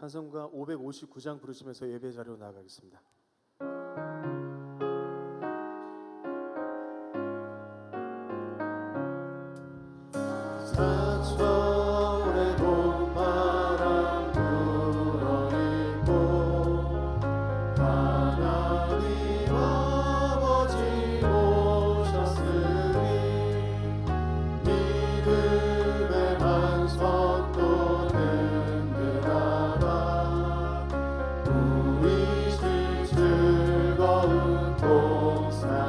찬송가 559장 부르시면서 예배 자리로 나아가겠습니다. 사철의 봄바람 불어있고 하나님 아버지 오셨으니 믿음의 반석도 든든하다. 우리 시 즐거운 동산이라.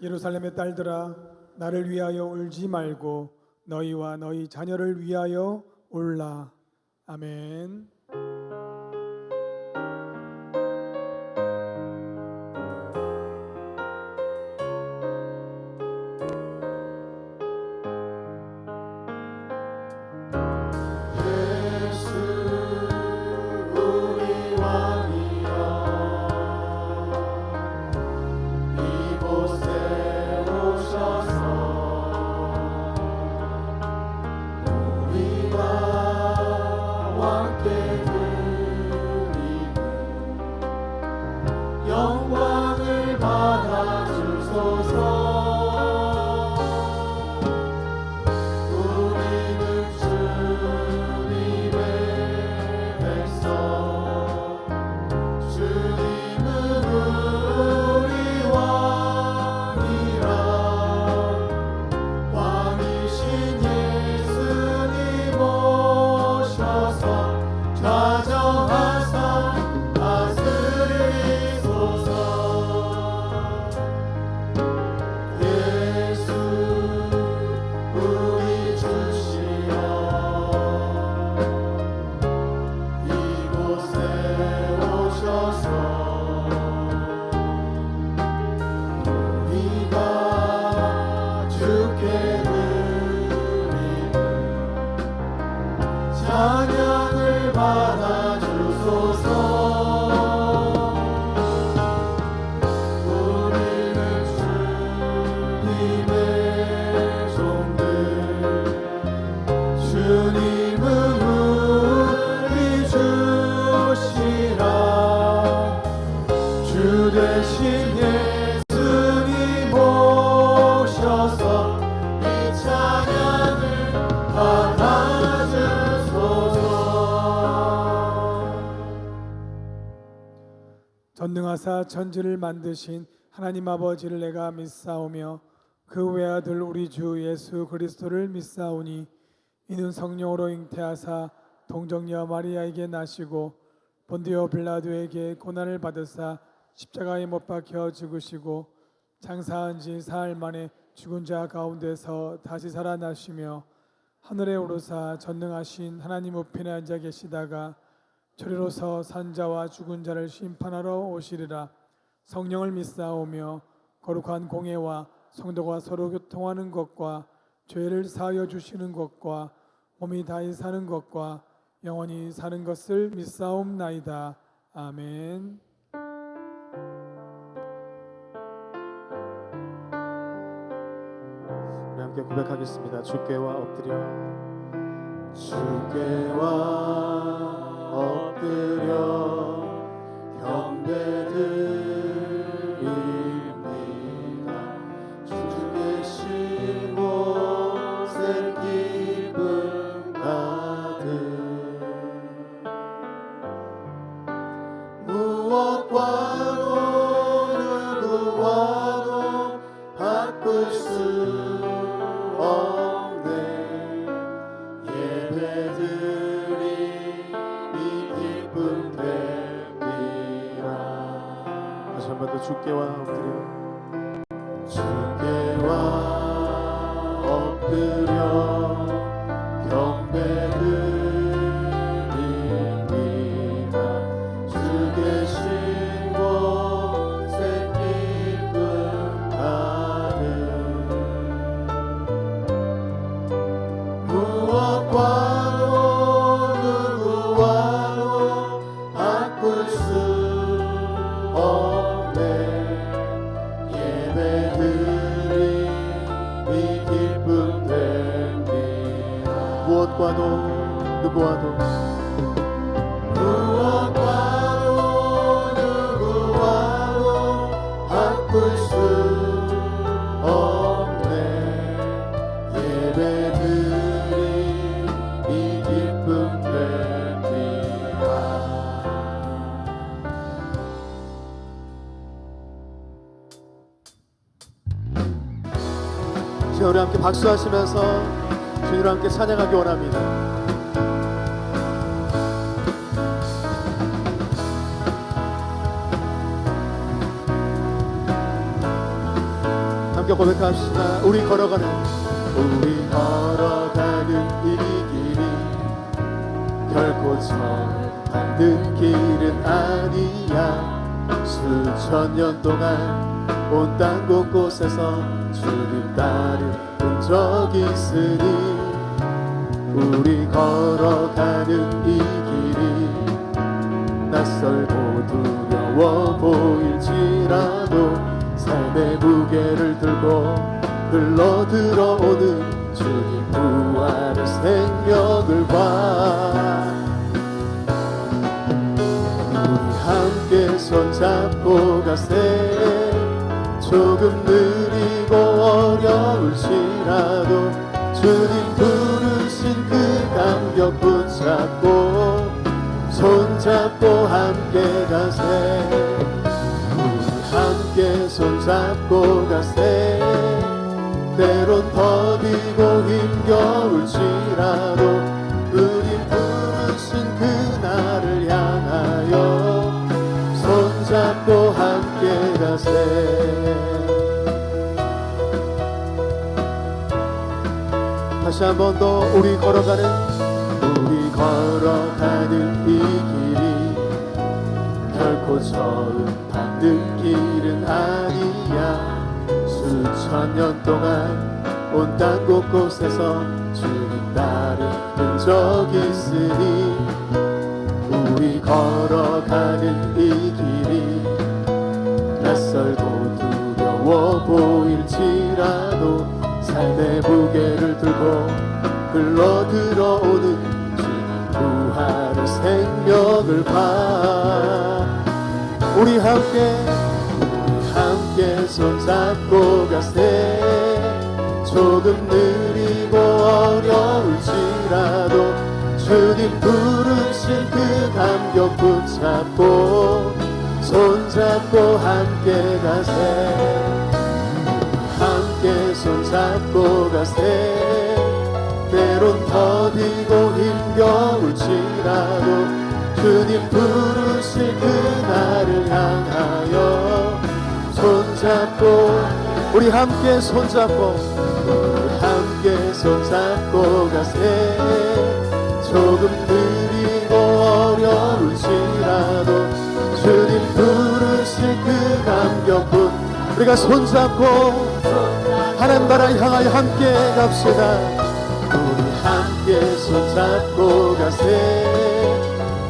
예루살렘의 딸들아, 나를 위하여 울지 말고 너희와 너희 자녀를 위하여 울라. 아멘. 영광을 받아 주소서. 우리는 주님의 백성, 주님은 우리 왕이라. 왕이신 예수님 오셔서 좌정하사 다스리소서. 되신 예수님 오셔서 이 찬양을 받아주소서. 전능하사 천지를 만드신 하나님 아버지를 내가 믿사오며 그 외아들 우리 주 예수 그리스도를 믿사오니 이는 성령으로 잉태하사 동정녀 마리아에게 나시고 본디오 빌라도에게 고난을 받으사 십자가에 못 박혀 죽으시고 장사한 지 사흘 만에 죽은 자 가운데서 다시 살아나시며 하늘에 오르사 전능하신 하나님 우편에 앉아 계시다가 저리로서 산자와 죽은 자를 심판하러 오시리라. 성령을 믿사오며 거룩한 공예와 성도가 서로 교통하는 것과 죄를 사하여 주시는 것과 몸이 다히 사는 것과 영원히 사는 것을 믿사옵나이다. 아멘. 우리 함께 고백하겠습니다. 주께와 엎드려 주께와 엎드려 경배드립니다. 주 계신 곳에 기쁨 가득 무엇과도 누구와도 바꿀 수 없네. 예배드리 이 기쁨 됩니다. 다시 한 번 더 주께와 엎드려 주께와 엎드려 경배드립니다. 주 계신 곳에 기쁨 가득 무엇과도 누구와도 바꿀 수 없네. 예배드림이 기쁨 됩니다. 무엇과도 누구와도 누구와도 바꿀 수 없네. 예배드림이 기쁨 됩니다. 이제 우리 함께 박수하시면서 주님을 함께 찬양하기 원합니다. 함께 고백합시다. 우리 걸어가는 이 길이 결코 처음 만든 길은 아니야. 수천 년 동안 온 땅 곳곳에서 주님 따른 흔적이 있으니 우리 걸어가는 이 길이 낯설고 두려워 보일지라도 삶의 무게를 들고 흘러 들어오는 주님 부활의 생명을 봐. 우리 함께 손잡고 가세. 조금 느리고 어려울지라도 주님 부르신 그 감격 붙잡고 손잡고 함께 가세. 우리 함께 손잡고 가세. 때론 더디고 힘겨울지라도 우리 부르신 그날을 향하여 손잡고 함께 가세. 다시 한 번 더 우리 걸어가는 이 길이 결코 처음 받는 길은 아니야. 수천 년 동안 온 땅 곳곳에서 주님 따른 흔적이 있으니 우리 걸어가는 이 길이 낯설고 두려워 보일지라도 삶의 무게를 들고 흘러 들어오는 주님 부활의 생명을 봐. 우리 함께 함께 손잡고 가세. 조금 느리고 어려울지라도 주님 부르신 그 감격 붙잡고 손잡고 함께 가세. 함께 손잡고 가세. 때론 더디고 힘겨울지라도 주님 부르실 그날을 향하여 손잡고 우리 함께 손잡고 가세. 조금 느리고 어려울지라도 주님 부르실 그 감격뿐 우리가 손잡고 하나님 나라 향하여 함께 갑시다. 우리 함께 손잡고 가세.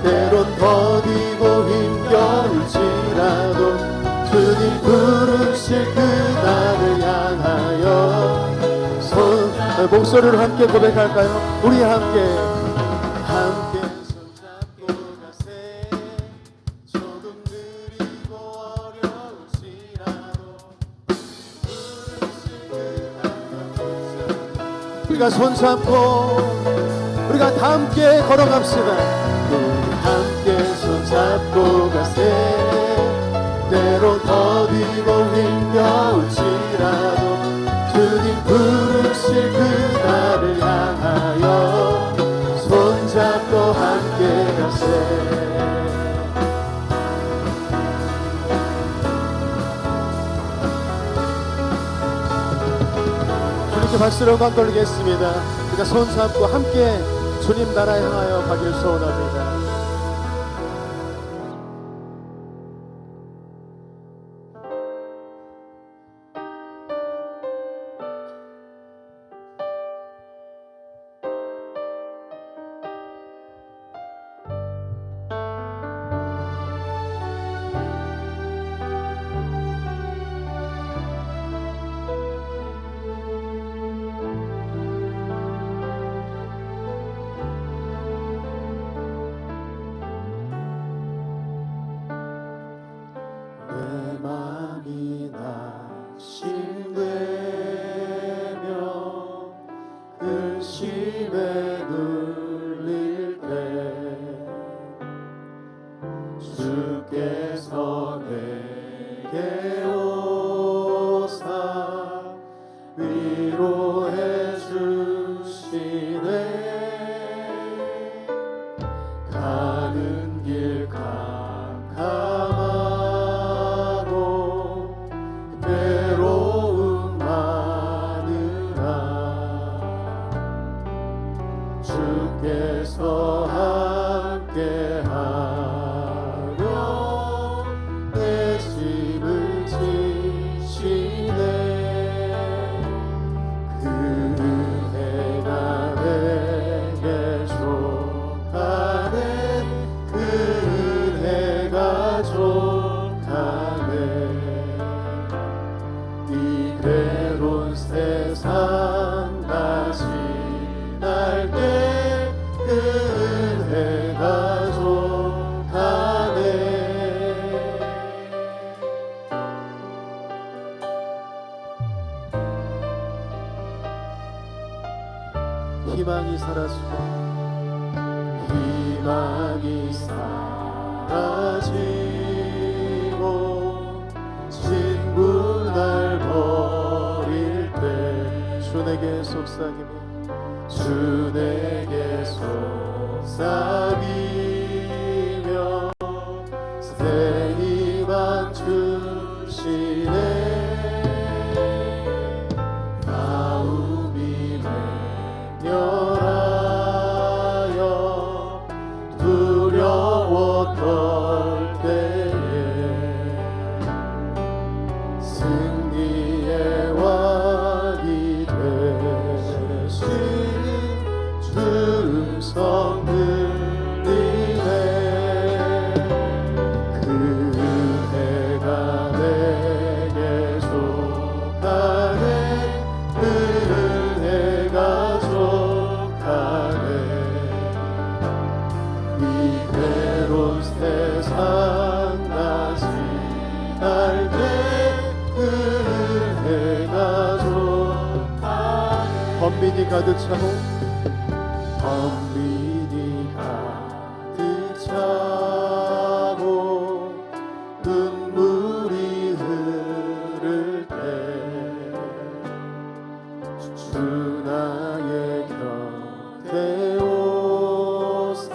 때론 더디고 힘겨울지라도 주님 부르실 그날을 향하여 목소리로 함께 고백할까요? 우리 함께 손잡고 가세. 조금 느리고 어려울지라도 우리가 손잡고 우리가 다 함께 걸어갑시다. 우리 함께 손잡고 가세. 때로 더디고 힘겨울지라도 주님 부르실 그날을 향하여 손잡고 함께 가세. 주님께 박수로 강 돌리겠습니다. 우리가 손잡고 함께 주님 나라 향하여 가기를 소원합니다. 근심에 눌릴 때 주께서 내게 오사 위로해 주시네. 가는 길 캄캄하고 괴로움 많으나 주께서 함께하며 내 짐을 지시네. 그 은혜가 내게 족하네. 그 은혜가 족하네. 이 괴로운 세상 다시 날 때 그 은혜가 족하네. 희망이 사라지고 친구 날 버릴 때 주 내게 속삭이며 주 내게 속삭이며 새 희망 주시네. 마음이 맹렬하여 두려워 떨 때에 승리의 왕이 되신 주 음성 들리네. 은혜가 번민이 가득 차고 번민이 가득 차고 눈물이 흐를 때 주 나의 곁에 오사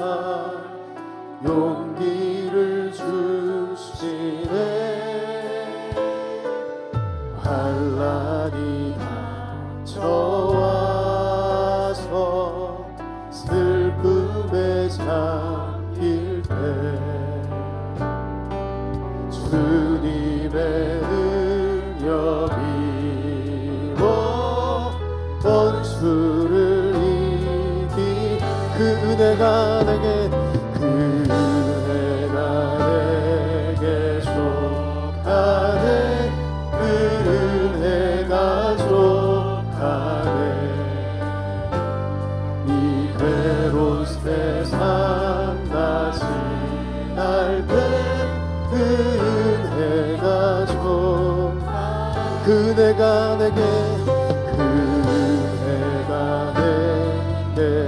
용기를 주시네. 환란이 닥쳐와서 슬픔에 잠길 때 주님의 능력 이워 원수를 이기 그 은혜가 내게 족하네. 은혜가 족하네. 이 괴로운 세상 나 지날 때 은혜가 족하네. 그네가 내게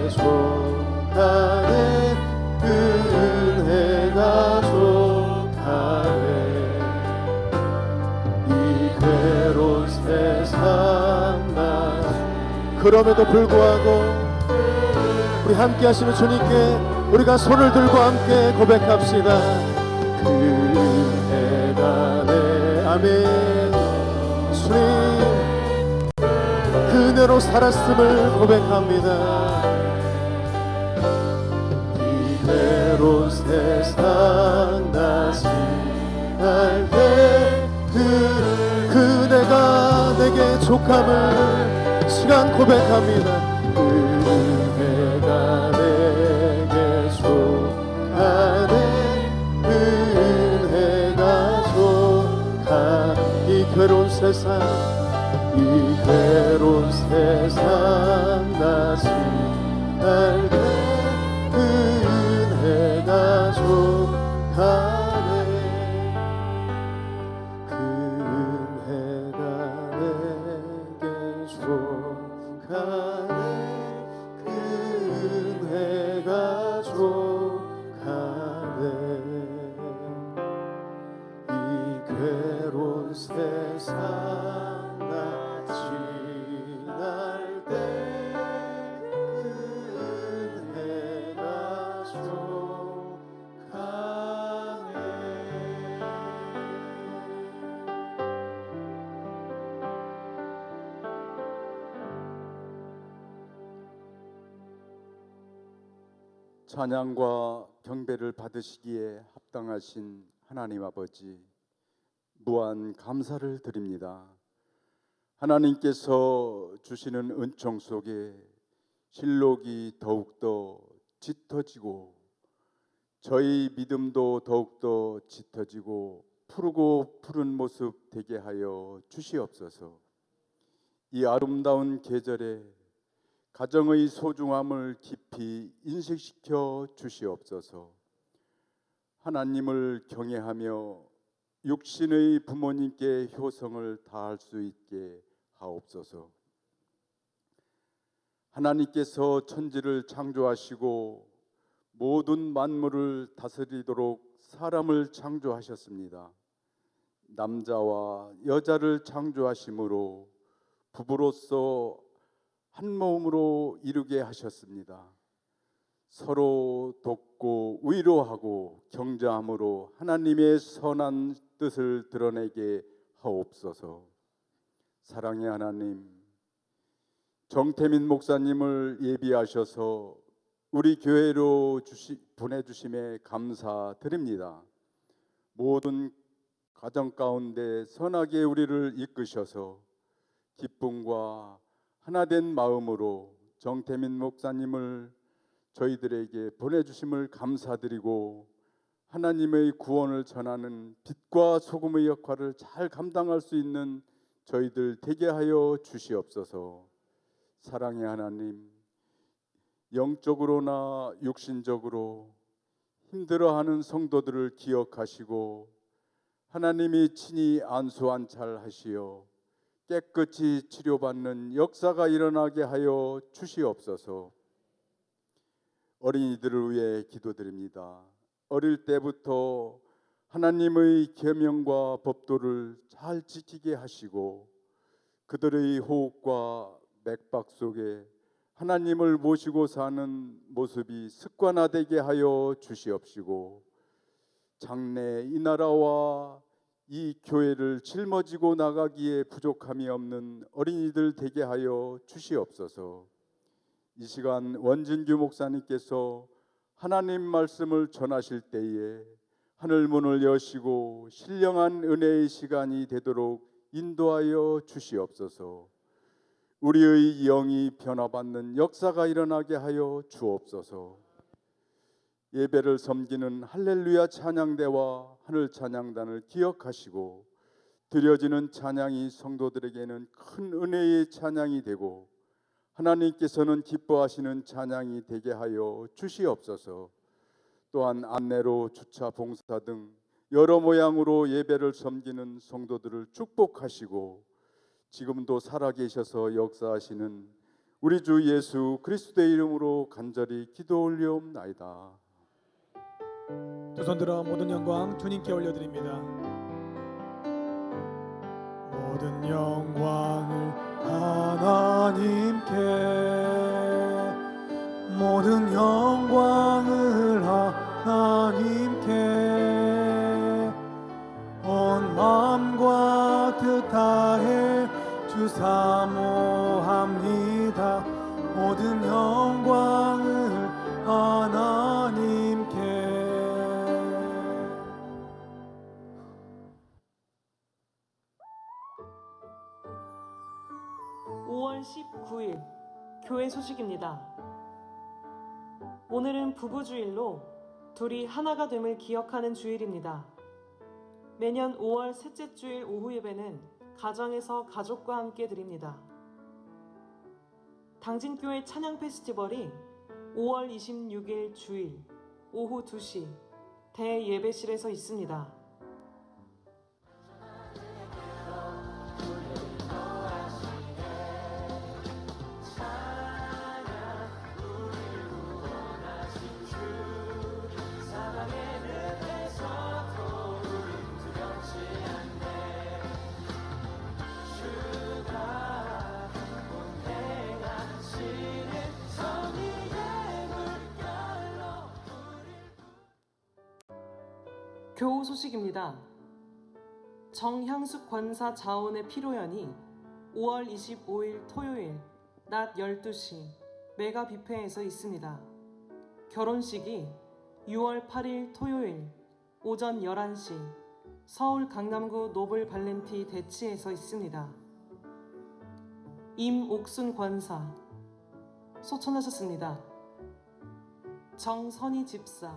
족하네. 은혜가 족하네. 이 괴로운 세상 나 그럼에도 불구하고 우리 함께 하시는 주님께 우리가 손을 들고 함께 고백합시다. 그 은혜가 내 아멘. 주님 그대로 살았음을 고백합니다. 이 괴로운 세상 나 지날 때 그대가 내게 족함을 시간 고백합니다. 은혜가 내게 족하네. 은혜가 족하네. 이 괴로운 세상 나 지날 때 은혜가 족하네. 그 은혜가 내게 족하네. 그 은혜가 족하네. 이 괴로운 세상 나 지날 때 은혜가 족하네. 찬양과 경배를 받으시기에 합당하신 하나님 아버지, 무한 감사를 드립니다. 하나님께서 주시는 은총 속에 실록이 더욱더 짙어지고 저희 믿음도 더욱더 짙어지고 푸르고 푸른 모습 되게 하여 주시옵소서. 이 아름다운 계절에 가정의 소중함을 깊이 인식시켜 주시옵소서. 하나님을 경외하며 육신의 부모님께 효성을 다할 수 있게 하옵소서. 하나님께서 천지를 창조하시고 모든 만물을 다스리도록 사람을 창조하셨습니다. 남자와 여자를 창조하심으로 부부로서 한 몸으로 이루게 하셨습니다. 서로 돕고 위로하고 경자함으로 하나님의 선한 뜻을 드러내게 하옵소서. 사랑의 하나님, 정태민 목사님을 예비하셔서 우리 교회로 보내주심에 감사드립니다. 모든 가정 가운데 선하게 우리를 이끄셔서 기쁨과 하나된 마음으로 정태민 목사님을 저희들에게 보내주심을 감사드리고 하나님의 구원을 전하는 빛과 소금의 역할을 잘 감당할 수 있는 저희들 되게 하여 주시옵소서. 사랑의 하나님, 영적으로나 육신적으로 힘들어하는 성도들을 기억하시고 하나님이 친히 안수 안찰하시어 깨끗이 치료받는 역사가 일어나게 하여 주시옵소서. 어린이들을 위해 기도드립니다. 어릴 때부터 하나님의 계명과 법도를 잘 지키게 하시고 그들의 호흡과 맥박 속에 하나님을 모시고 사는 모습이 습관화되게 하여 주시옵시고 장래 이 나라와 이 교회를 짊어지고 나가기에 부족함이 없는 어린이들 되게 하여 주시옵소서. 이 시간 원진규 목사님께서 하나님 말씀을 전하실 때에 하늘 문을 여시고 신령한 은혜의 시간이 되도록 인도하여 주시옵소서. 우리의 영이 변화받는 역사가 일어나게 하여 주옵소서. 예배를 섬기는 할렐루야 찬양대와 하늘 찬양단을 기억하시고 드려지는 찬양이 성도들에게는 큰 은혜의 찬양이 되고 하나님께서는 기뻐하시는 찬양이 되게 하여 주시옵소서. 또한 안내로 주차 봉사 등 여러 모양으로 예배를 섬기는 성도들을 축복하시고 지금도 살아계셔서 역사하시는 우리 주 예수 그리스도의 이름으로 간절히 기도 올려옵나이다. 두 손 들어 모든 영광 주님께 올려드립니다. 모든 영광을 하나님께, 모든 영광을 하나님께, 온 마음과 뜻 다해 주 사모합니다. 모든 영광을 하나님께. 5월 19일 교회 소식입니다. 오늘은 부부주일로 둘이 하나가 됨을 기억하는 주일입니다. 매년 5월 셋째 주일 오후 예배는 가정에서 가족과 함께 드립니다. 당진교회 찬양 페스티벌이 5월 26일 주일 오후 2시 대예배실에서 있습니다. 교우 소식입니다. 정향숙 권사 자원의 피로연이 5월 25일 토요일 낮 12시 메가 뷔페에서 있습니다. 결혼식이 6월 8일 토요일 오전 11시 서울 강남구 노블 발렌티 대치에서 있습니다. 임옥순 권사 소천하셨습니다. 정선희 집사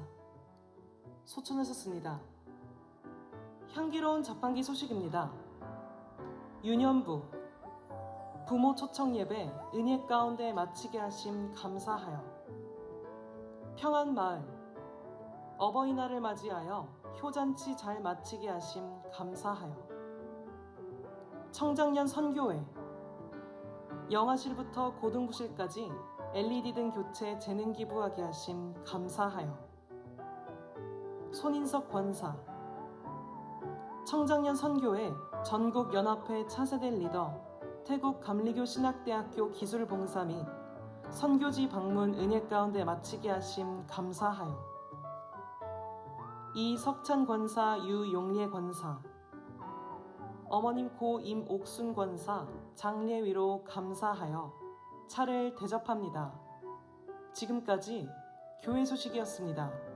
소천하셨습니다. 향기로운 자판기 소식입니다. 유년부 부모 초청 예배 은혜 가운데 마치게 하심 감사하여 평안마을 어버이날을 맞이하여 효잔치 잘 마치게 하심 감사하여 청장년 선교회 영아실부터 고등부실까지 LED 등 교체 재능 기부하게 하심 감사하여 손인석 권사 청장년 선교회 전국연합회 차세대 리더 태국 감리교 신학대학교 기술봉사 및 선교지 방문 은혜 가운데 마치게 하심 감사하여 이석찬 권사 유용례 권사 어머님 고 임옥순 권사 장례 위로 감사하여 차를 대접합니다. 지금까지 교회 소식이었습니다.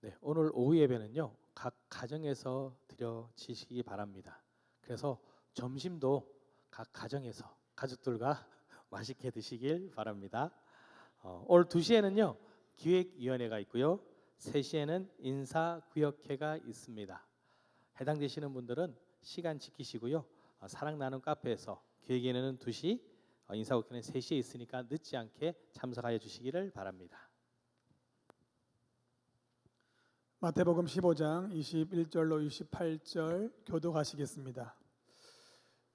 네, 오늘 오후 예배는요 각 가정에서 드려지시기 바랍니다. 그래서 점심도 각 가정에서 가족들과 맛있게 드시길 바랍니다. 오늘 2시에는요 기획위원회가 있고요 3시에는 인사구역회가 있습니다. 해당되시는 분들은 시간 지키시고요 사랑 나눔 카페에서 기획위원회는 2시 인사구역회는 3시에 있으니까 늦지 않게 참석하여 주시기를 바랍니다. 마태복음 15장 21절로 28절 교독하시겠습니다.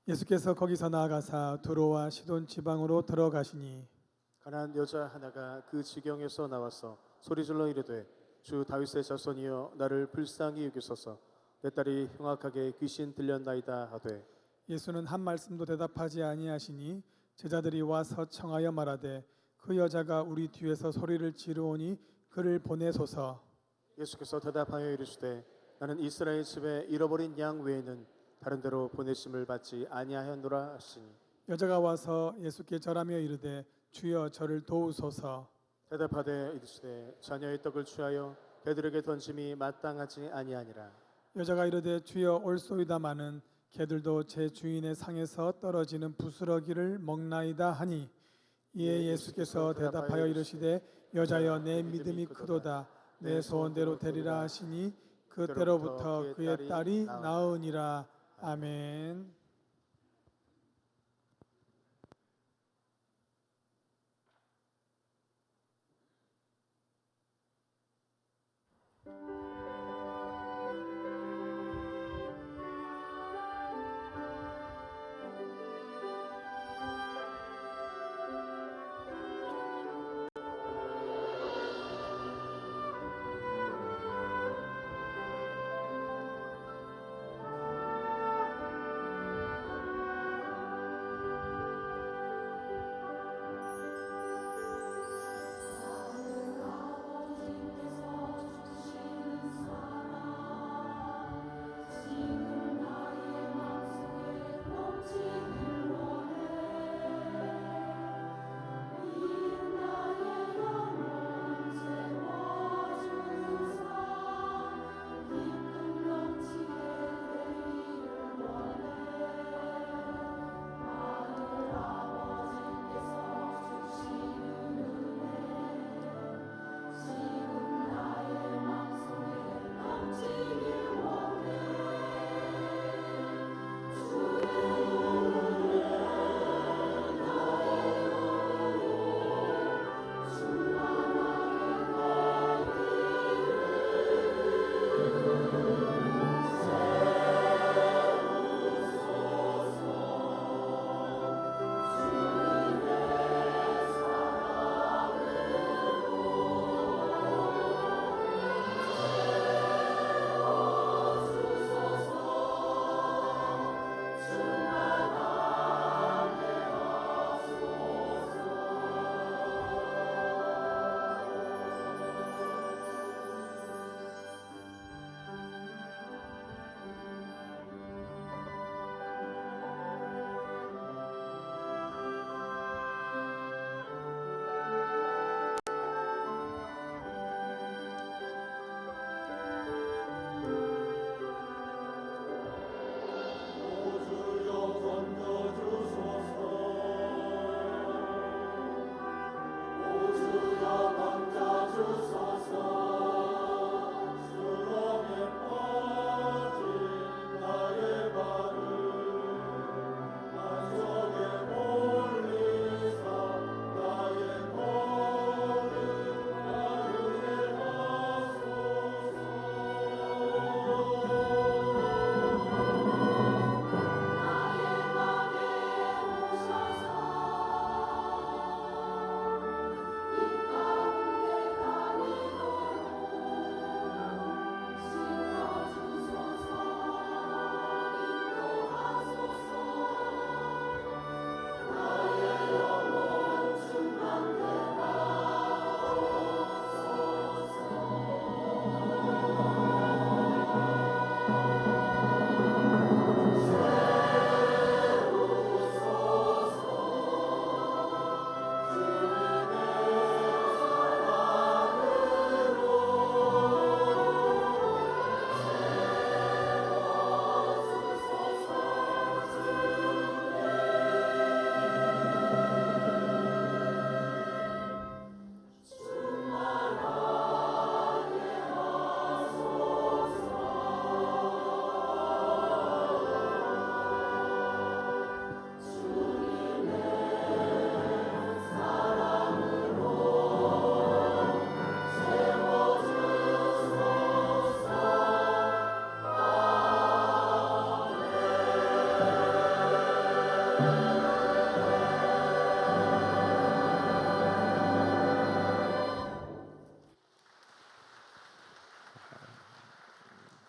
예수께서 거기서 나아가사 두로와 시돈 지방으로 들어가시니 가난한 여자 하나가 그 지경에서 나와서 소리질러 이르되 주 다윗의 자손이여 나를 불쌍히 여기소서 내 딸이 흉악하게 귀신 들렸나이다 하되 예수는 한 말씀도 대답하지 아니하시니 제자들이 와서 청하여 말하되 그 여자가 우리 뒤에서 소리를 지르오니 그를 보내소서. 예수께서 대답하여 이르시되 나는 이스라엘 집에 잃어버린 양 외에는 다른 데로 보내심을 받지 아니하였노라 하시니 여자가 와서 예수께 절하며 이르되 주여 저를 도우소서. 대답하되 이르시되 자녀의 떡을 취하여 개들에게 던짐이 마땅하지 아니하니라. 여자가 이르되 주여 올소이다마는 개들도 제 주인의 상에서 떨어지는 부스러기를 먹나이다 하니 이에 예수께서 대답하여 이르시되 여자여 내 믿음이 크도다 내 소원대로 되리라 하시니 그때로부터 그의 딸이 나으니라. 아멘. 주만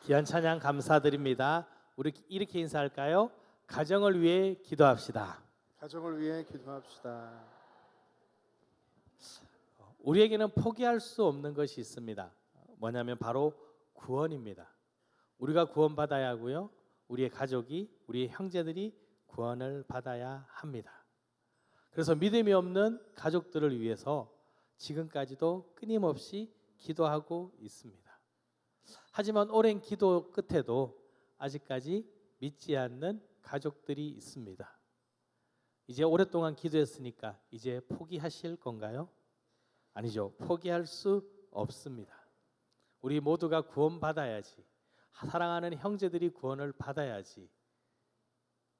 귀한 찬양 감사드립니다. 우리 이렇게 인사할까요? 가정을 위해 기도합시다. 가정을 위해 기도합시다. 우리에게는 포기할 수 없는 것이 있습니다. 뭐냐면 바로 구원입니다. 우리가 구원받아야 하고요. 우리의 가족이, 우리의 형제들이 구원을 받아야 합니다. 그래서 믿음이 없는 가족들을 위해서 지금까지도 끊임없이 기도하고 있습니다. 하지만 오랜 기도 끝에도 아직까지 믿지 않는 가족들이 있습니다. 이제 오랫동안 기도했으니까 이제 포기하실 건가요? 아니죠. 포기할 수 없습니다. 우리 모두가 구원받아야지. 사랑하는 형제들이 구원을 받아야지.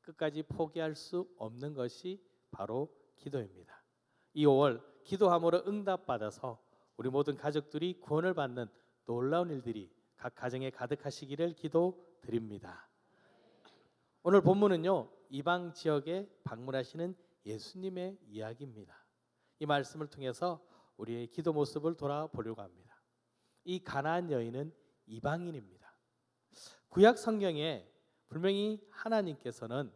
끝까지 포기할 수 없는 것이 바로 기도입니다. 이 5월 기도함으로 응답받아서 우리 모든 가족들이 구원을 받는 놀라운 일들이 각 가정에 가득하시기를 기도드립니다. 오늘 본문은요, 이방 지역에 방문하시는 예수님의 이야기입니다. 이 말씀을 통해서 우리의 기도 모습을 돌아보려고 합니다. 이 가나안 여인은 이방인입니다. 구약 성경에 분명히 하나님께서는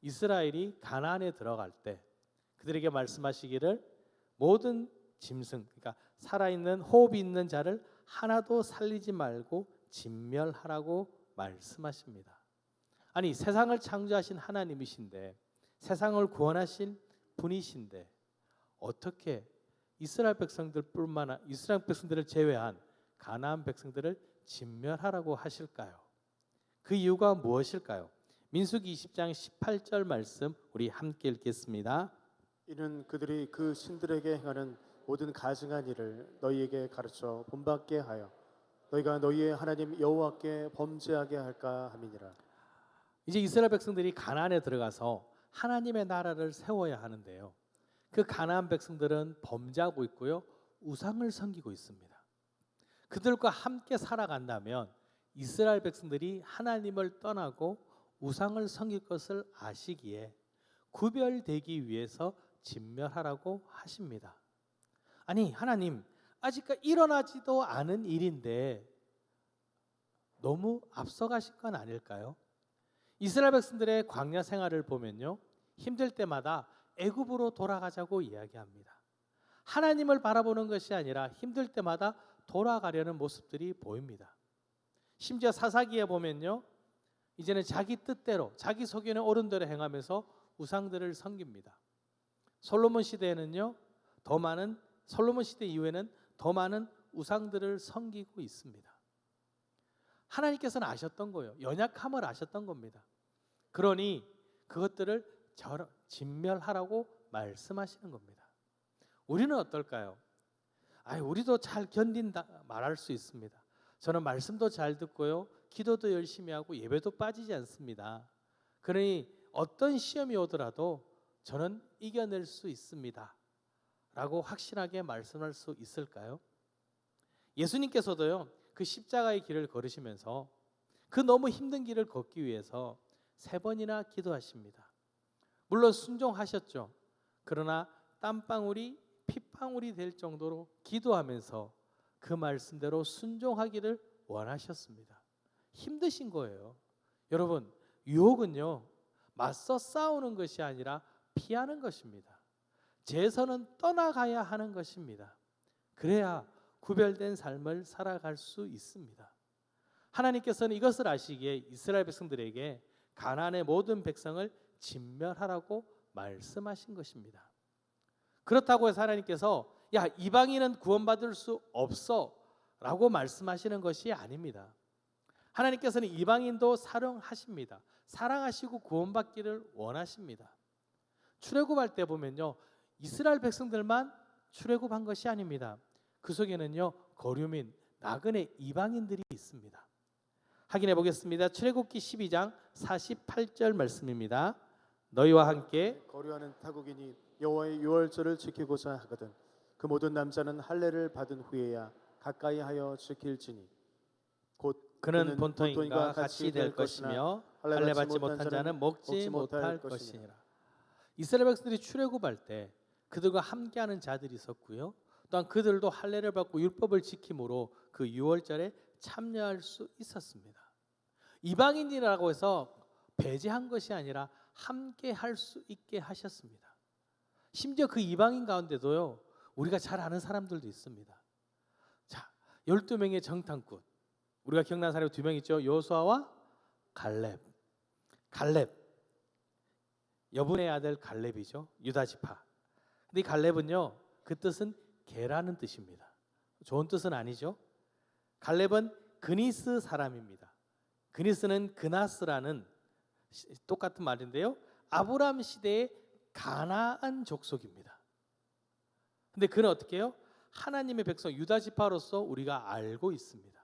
이스라엘이 가나안에 들어갈 때 그들에게 말씀하시기를 모든 짐승, 그러니까 살아있는 호흡이 있는 자를 하나도 살리지 말고 진멸하라고 말씀하십니다. 아니, 세상을 창조하신 하나님이신데, 세상을 구원하신 분이신데 어떻게 이스라엘 백성들을 제외한 가나안 백성들을 진멸하라고 하실까요? 그 이유가 무엇일까요? 민수기 20장 18절 말씀 우리 함께 읽겠습니다. 이는 그들이 그 신들에게 행하는 모든 가증한 일을 너희에게 가르쳐 본받게 하여 너희가 너희의 하나님 여호와께 범죄하게 할까 함이니라. 이제 이스라엘 백성들이 가나안에 들어가서 하나님의 나라를 세워야 하는데요. 그 가나안 백성들은 범죄하고 있고요. 우상을 섬기고 있습니다. 그들과 함께 살아간다면 이스라엘 백성들이 하나님을 떠나고 우상을 섬길 것을 아시기에 구별되기 위해서 진멸하라고 하십니다. 아니, 하나님, 아직까지 일어나지도 않은 일인데 너무 앞서가신 건 아닐까요? 이스라엘 백성들의 광야 생활을 보면요, 힘들 때마다 애굽으로 돌아가자고 이야기합니다. 하나님을 바라보는 것이 아니라 힘들 때마다 돌아가려는 모습들이 보입니다. 심지어 사사기에 보면요, 이제는 자기 뜻대로 자기 소견에 옳은 대로 행하면서 우상들을 섬깁니다. 솔로몬 시대에는요, 솔로몬 시대 이후에는 더 많은 우상들을 섬기고 있습니다. 하나님께서는 아셨던 거예요. 연약함을 아셨던 겁니다. 그러니 그것들을 진멸하라고 말씀하시는 겁니다. 우리는 어떨까요? 우리도 잘 견딘다 말할 수 있습니다. 저는 말씀도 잘 듣고요, 기도도 열심히 하고 예배도 빠지지 않습니다. 그러니 어떤 시험이 오더라도 저는 이겨낼 수 있습니다 라고 확실하게 말씀할 수 있을까요? 예수님께서도요, 그 십자가의 길을 걸으시면서 그 너무 힘든 길을 걷기 위해서 3번이나 기도하십니다. 물론 순종하셨죠. 그러나 땀방울이 핏방울이 될 정도로 기도하면서 그 말씀대로 순종하기를 원하셨습니다. 힘드신 거예요. 여러분, 유혹은요, 맞서 싸우는 것이 아니라 피하는 것입니다. 제선은 떠나가야 하는 것입니다. 그래야 구별된 삶을 살아갈 수 있습니다. 하나님께서는 이것을 아시기에 이스라엘 백성들에게 가나안의 모든 백성을 진멸하라고 말씀하신 것입니다. 그렇다고 해서 하나님께서 야, 이방인은 구원받을 수 없어 라고 말씀하시는 것이 아닙니다. 하나님께서는 이방인도 사랑하십니다. 사랑하시고 구원받기를 원하십니다. 출애굽할 때 보면요, 이스라엘 백성들만 출애굽한 것이 아닙니다. 그 속에는요, 거류민, 나그네 이방인들이 있습니다. 확인해 보겠습니다. 출애굽기 12장 48절 말씀입니다. 너희와 함께 거류하는 타국인이 여호와의 유월절을 지키고자 하거든 그 모든 남자는 할례를 받은 후에야 가까이 하여 지킬지니 곧 그는 본토인과 같이 될 것이며 할례 받지 못한 자는 먹지 못할 것이니라. 이스라엘 백성들이 출애굽할 때 그들과 함께하는 자들이 있었고요, 또한 그들도 할례를 받고 율법을 지킴으로 그 유월절에 참여할 수 있었습니다. 이방인이라고 해서 배제한 것이 아니라 함께 할 수 있게 하셨습니다. 심지어 그 이방인 가운데도요, 우리가 잘 아는 사람들도 있습니다. 자, 12명의 정탐꾼, 우리가 기억나는 사람이 2명 있죠. 여호수아와 갈렙. 여분의 아들 갈렙이죠. 유다 지파. 근데 이 갈렙은요, 그 뜻은 개라는 뜻입니다. 좋은 뜻은 아니죠. 갈렙은 그니스 사람입니다. 그니스는 그나스라는 똑같은 말인데요, 아브라함 시대의 가나안 족속입니다. 근데 그는 어떻게 해요? 하나님의 백성 유다 지파로서 우리가 알고 있습니다.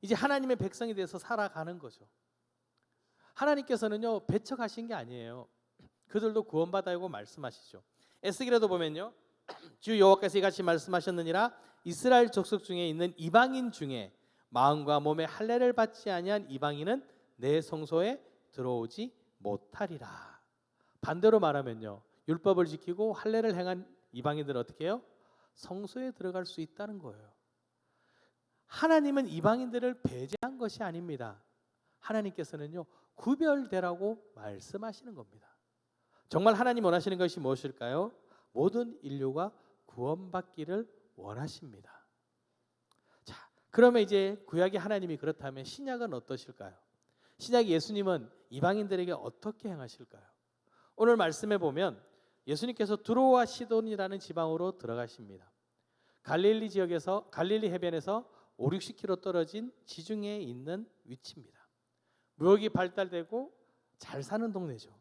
이제 하나님의 백성이 돼서 살아가는 거죠. 하나님께서는요, 배척하신 게 아니에요. 그들도 구원받아야고 말씀하시죠. 에스겔에도 보면요, 주 여호와께서 이같이 말씀하셨느니라, 이스라엘 족속 중에 있는 이방인 중에 마음과 몸에 할례를 받지 아니한 이방인은 내 성소에 들어오지 못하리라. 반대로 말하면요, 율법을 지키고 할례를 행한 이방인들은 어떻게 해요? 성소에 들어갈 수 있다는 거예요. 하나님은 이방인들을 배제한 것이 아닙니다. 하나님께서는요, 구별되라고 말씀하시는 겁니다. 정말 하나님 원하시는 것이 무엇일까요? 모든 인류가 구원받기를 원하십니다. 자, 그러면 이제 구약의 하나님이 그렇다면 신약은 어떠실까요? 신약 예수님은 이방인들에게 어떻게 행하실까요? 오늘 말씀에 보면 예수님께서 두로와 시돈이라는 지방으로 들어가십니다. 갈릴리 지역에서, 갈릴리 해변에서 5, 60km 떨어진 지중해에 있는 위치입니다. 무역이 발달되고 잘 사는 동네죠.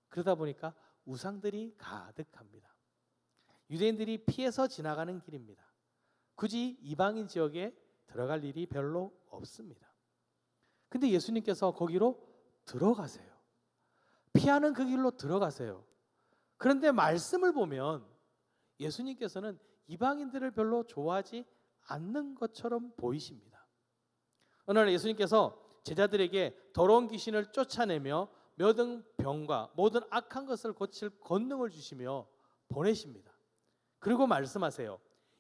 그러다 보니까 우상들이 가득합니다. 유대인들이 피해서 지나가는 길입니다. 굳이 이방인 지역에 들어갈 일이 별로 없습니다. 근데 예수님께서 거기로 들어가세요. 피하는 그 길로 들어가세요. 그런데 말씀을 보면 예수님께서는 이방인들을 별로 좋아하지 않는 것처럼 보이십니다. 어느 날 예수님께서 제자들에게 더러운 귀신을 쫓아내며 모든 병과 모든 악한 것을 고칠 권능을 주시며 보내십니다. 그리고 말씀하세요.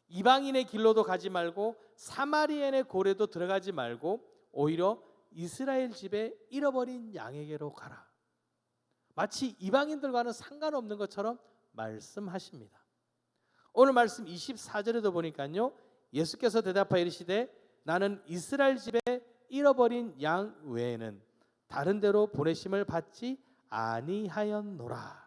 이방인의 길로도 가지 말고 사마리아인의 고래도 들어가지 말고 오히려 이스라엘 집에 잃어버린 양에게로 가라. 마치 이방인들과는 상관없는 것처럼 말씀하십니다. 오늘 말씀 24절에도 보니까요, 예수께서 대답하여 이르시되 나는 이스라엘 집에 잃어버린 양 외에는 다른 데로 보내심을 받지 아니하였노라.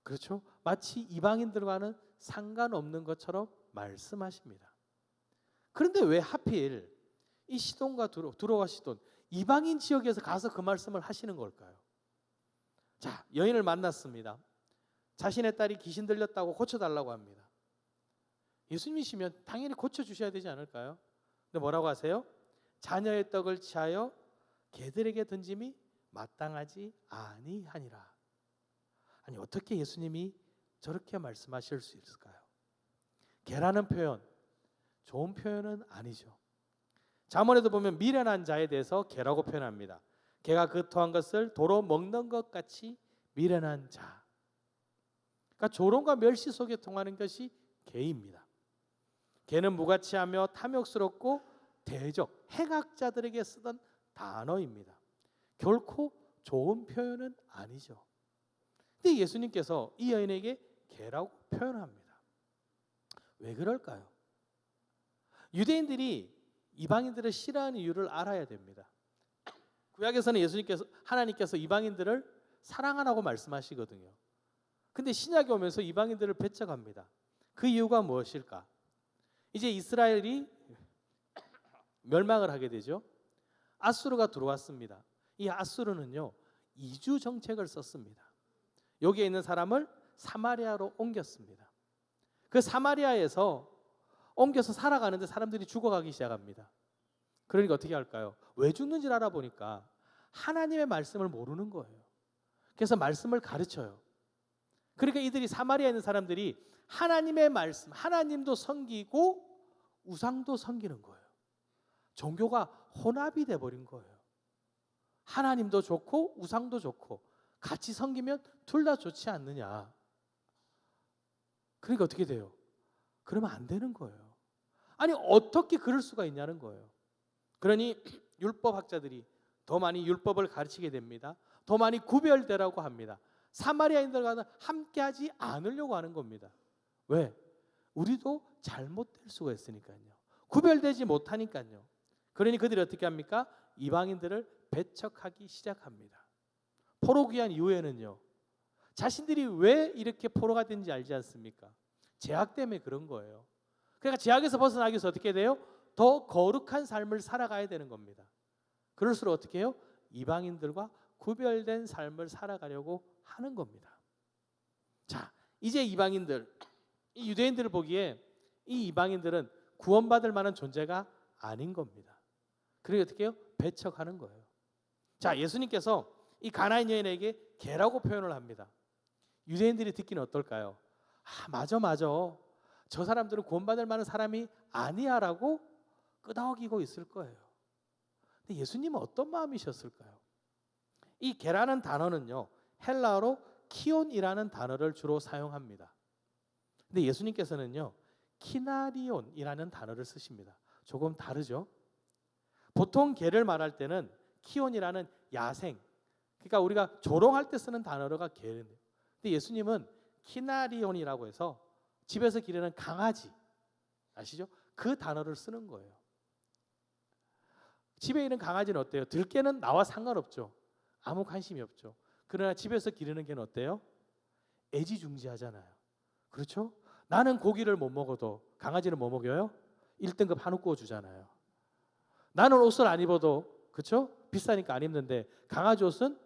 그렇죠? 마치 이방인들과는 상관없는 것처럼 말씀하십니다. 그런데 왜 하필 이 시돈과 두로와 시돈, 이방인 지역에서 가서 그 말씀을 하시는 걸까요? 자, 여인을 만났습니다. 자신의 딸이 귀신 들렸다고 고쳐달라고 합니다. 예수님이시면 당연히 고쳐주셔야 되지 않을까요? 근데 뭐라고 하세요? 자녀의 떡을 취하여 개들에게 던짐이 마땅하지 아니하니라. 아니, 어떻게 예수님이 저렇게 말씀하실 수 있을까요? 개라는 표현, 좋은 표현은 아니죠. 잠언에도 보면 미련한 자에 대해서 개라고 표현합니다. 개가 그 토한 것을 도로 먹는 것 같이 미련한 자. 그러니까 조롱과 멸시 속에 통하는 것이 개입니다. 개는 무가치하며 탐욕스럽고 대적, 행악자들에게 쓰던 단어입니다. 결코 좋은 표현은 아니죠. 근데 예수님께서 이 여인에게 개라고 표현합니다. 왜 그럴까요? 유대인들이 이방인들을 싫어하는 이유를 알아야 됩니다. 구약에서는 하나님께서 이방인들을 사랑하라고 말씀하시거든요. 근데 신약에 오면서 이방인들을 배척합니다. 그 이유가 무엇일까? 이제 이스라엘이 멸망을 하게 되죠. 아수르가 들어왔습니다. 이 아수르는요, 이주 정책을 썼습니다. 여기에 있는 사람을 사마리아로 옮겼습니다. 그 사마리아에서 옮겨서 살아가는데 사람들이 죽어가기 시작합니다. 그러니까 어떻게 할까요? 왜 죽는지를 알아보니까 하나님의 말씀을 모르는 거예요. 그래서 말씀을 가르쳐요. 그러니까 이들이 사마리아에 있는 사람들이 하나님의 말씀, 하나님도 섬기고 우상도 섬기는 거예요. 종교가 혼합이 돼버린 거예요. 하나님도 좋고 우상도 좋고 같이 섬기면 둘 다 좋지 않느냐. 그러니까 어떻게 돼요? 그러면 안 되는 거예요. 아니 어떻게 그럴 수가 있냐는 거예요. 그러니 율법학자들이 더 많이 율법을 가르치게 됩니다. 더 많이 구별되라고 합니다. 사마리아인들과는 함께하지 않으려고 하는 겁니다. 왜? 우리도 잘못될 수가 있으니까요. 구별되지 못하니까요. 그러니 그들이 어떻게 합니까? 이방인들을 배척하기 시작합니다. 포로 귀환 이후에는요. 자신들이 왜 이렇게 포로가 된지 알지 않습니까? 죄악 때문에 그런 거예요. 그러니까 죄악에서 벗어나기 위해서 어떻게 돼요? 더 거룩한 삶을 살아가야 되는 겁니다. 그럴수록 어떻게 해요? 이방인들과 구별된 삶을 살아가려고 하는 겁니다. 자, 이제 이방인들, 이 유대인들을 보기에 이 이방인들은 구원받을 만한 존재가 아닌 겁니다. 그래서 어떻게 해요? 배척하는 거예요. 자, 예수님께서 이 가나안 여인에게 개라고 표현을 합니다. 유대인들이 듣기는 어떨까요? 아, 맞아. 저 사람들은 구원받을 만한 사람이 아니야라고 끄덕이고 있을 거예요. 근데 예수님은 어떤 마음이셨을까요? 이 개라는 단어는요, 헬라어로 키온이라는 단어를 주로 사용합니다. 근데 예수님께서는요, 키나리온이라는 단어를 쓰십니다. 조금 다르죠? 보통 개를 말할 때는 키온이라는 야생, 그러니까 우리가 조롱할 때 쓰는 단어가 개인데요. 근데 예수님은 키나리온이라고 해서 집에서 기르는 강아지, 아시죠? 그 단어를 쓰는 거예요. 집에 있는 강아지는 어때요? 들개는 나와 상관없죠. 아무 관심이 없죠. 그러나 집에서 기르는 개는 어때요? 애지중지하잖아요. 그렇죠? 나는 고기를 못 먹어도 강아지는 뭐 먹여요? 1등급 한우 구워 주잖아요. 나는 옷을 안 입어도, 그렇죠? 비싸니까 안 입는데 강아지 옷은